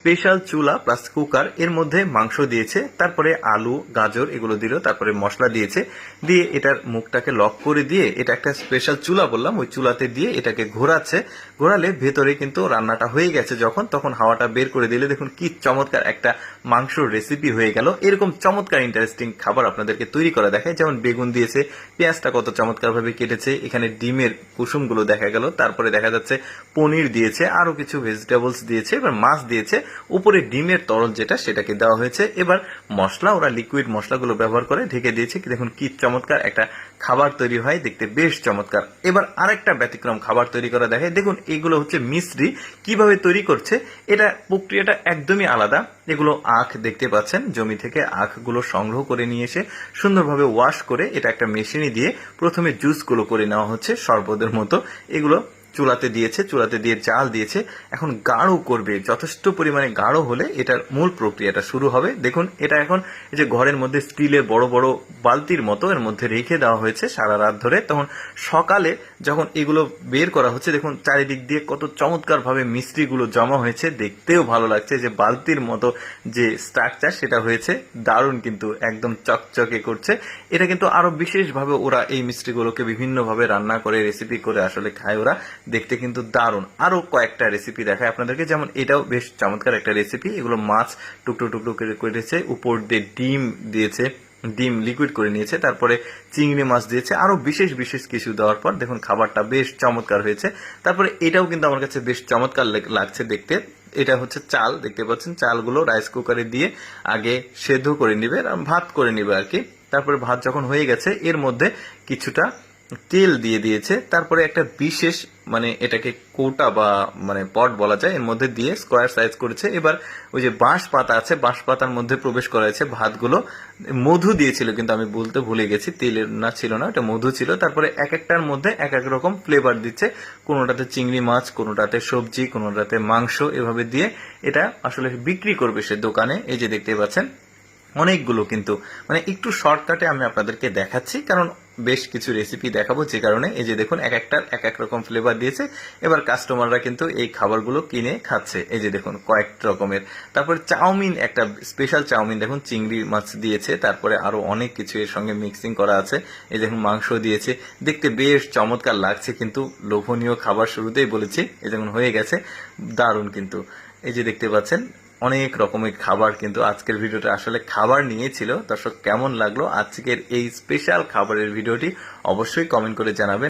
Special চুলা plus cooker এর মধ্যে মাংস দিয়েছে, তারপরে আলু গাজর এগুলো দিল, তারপরে মশলা দিয়েছে, দিয়ে এটার মুখটাকে লক করে দিয়ে এটা একটা স্পেশাল চুলা বললাম ওই চুলাতে দিয়ে এটাকে ঘোরাচ্ছে। ঘোরালে ভেতরে কিন্তু রান্নাটা হয়ে গেছে যখন, তখন হাওয়াটা বের করে দিলে দেখুন কি চমৎকার একটা মাংসর রেসিপি হয়ে গেল। এরকম চমৎকার ইন্টারেস্টিং খাবার আপনাদেরকে তৈরি করা দেখায়, যেমন বেগুন দিয়েছে, পেঁয়াজটা কত চমৎকার ভাবে কেটেছে, এখানে ডিমের কুসুমগুলো দেখা গেল, তারপরে দেখা যাচ্ছে পনির দিয়েছে, আরো কিছু ভেজিটেবলস দিয়েছে, এবার মাছ দিয়েছে, উপরে ডিমের তরল যেটা সেটাকে দেওয়া হয়েছে। এবার মশলা ওরা লিকুইড মশলাগুলো ব্যবহার করে ঢেকে দিয়েছে। দেখুন কি চমৎকার একটা খাবার তৈরি হয়, দেখতে বেশ চমৎকার। এবার আরেকটা ব্যতিক্রম খাবার তৈরি করা দেখে, দেখুন এগুলো হচ্ছে মিশ্রি। কিভাবে তৈরি করছে এটা প্রক্রিয়াটা একদমই আলাদা। এগুলো আখ দেখতে পাচ্ছেন, জমি থেকে আখগুলো সংগ্রহ করে নিয়ে এসে সুন্দরভাবে ওয়াশ করে এটা একটা মেশিনে দিয়ে প্রথমে জুসগুলো করে নেওয়া হচ্ছে শরবতের মতো। এগুলো চুলাতে দিয়েছে, চুলাতে দিয়ে জাল দিয়েছে, এখন গাঢ় করবে। যথেষ্ট পরিমাণে গাঢ় হলে এটার মূল প্রক্রিয়াটা শুরু হবে। দেখুন এটা এখন এই যে ঘরের মধ্যে স্টিলের বড় বড় বালতির মতো এর মধ্যে রেখে দেওয়া হয়েছে সারা রাত ধরে। তখন সকালে যখন এগুলো বের করা হচ্ছে, দেখুন চারিদিক দিয়ে কত চমৎকার ভাবে মিস্ত্রিগুলো জমা হয়েছে, দেখতেও ভালো লাগছে। যে বালতির মতো যে স্ট্রাকচার সেটা হয়েছে, দারুণ কিন্তু একদম চকচকে করছে। এটা কিন্তু আরো বিশেষভাবে ওরা এই মিস্ত্রিগুলোকে বিভিন্নভাবে রান্না করে রেসিপি করে আসলে খায় ওরা, দেখতে কিন্তু দারুণ। আরো কয়েকটা রেসিপি দেখায় আপনাদেরকে, যেমন এটাও বেশ চমৎকার একটা রেসিপি। এগুলো মাছ টুকরো টুকরো করে করেছে, উপর দিয়ে ডিম দিয়েছে, ডিম লিকুইড করে নিয়েছে, তারপরে চিংড়ি মাছ দিয়েছে, আরো বিশেষ বিশেষ কিছু দেওয়ার পর দেখুন খাবারটা বেশ চমৎকার হয়েছে। তারপরে এটাও কিন্তু আমার কাছে বেশ চমৎকার লাগছে দেখতে। এটা হচ্ছে চাল, দেখতে পাচ্ছেন চালগুলো রাইস কুকারে দিয়ে আগে সেদ্ধ করে নিবে, ভাত করে নিবে আর কি। তারপরে ভাত যখন হয়ে গেছে এর মধ্যে কিছুটা তেল দিয়ে দিয়েছে, তারপরে একটা বিশেষ মানে এটাকে কৌটা বা মানে পট বলা যায়, এর মধ্যে দিয়ে স্কোয়ার সাইজ করেছে। এবার ওই যে বাঁশ পাতা আছে, বাঁশ পাতার মধ্যে প্রবেশ করাছে ভাতগুলো। মধু দিয়েছিল কিন্তু আমি বলতে ভুলে গেছি, তেলের না ছিল না, এটা মধু ছিল। তারপরে এক একটার মধ্যে এক এক রকম ফ্লেভার দিচ্ছে, কোনোটাতে চিংড়ি মাছ, কোনোটাতে সবজি, কোনোটাতে মাংস, এভাবে দিয়ে এটা আসলে বিক্রি করবে সে দোকানে। এই যে দেখতে পাচ্ছেন অনেকগুলো, কিন্তু মানে একটু শর্টকাটে আমি আপনাদেরকে দেখাচ্ছি কারণ বেশ কিছু রেসিপি দেখাবো, যে কারণে এই যে দেখুন এক একটার এক এক রকম ফ্লেভার দিয়েছে। এবার কাস্টমাররা কিন্তু এই খাবারগুলো কিনে খাচ্ছে, এই যে দেখুন কয়েক রকমের। তারপরে চাউমিন, একটা স্পেশাল চাউমিন দেখুন, চিংড়ি মাছ দিয়েছে, তারপরে আরো অনেক কিছু এর সঙ্গে মিক্সিং করা আছে। এই দেখুন মাংস দিয়েছে, দেখতে বেশ চমৎকার লাগছে, কিন্তু লোভনীয় খাবার শুরুতেই বলেছি। এই দেখুন হয়ে গেছে, দারুণ কিন্তু। এই যে দেখতে পাচ্ছেন অনেক রকমের খাবার, কিন্তু আজকের ভিডিওটা আসলে খাবার নিয়ে ছিল। দর্শক কেমন লাগলো আজকের এই স্পেশাল খাবারের ভিডিওটি অবশ্যই কমেন্ট করে জানাবেন।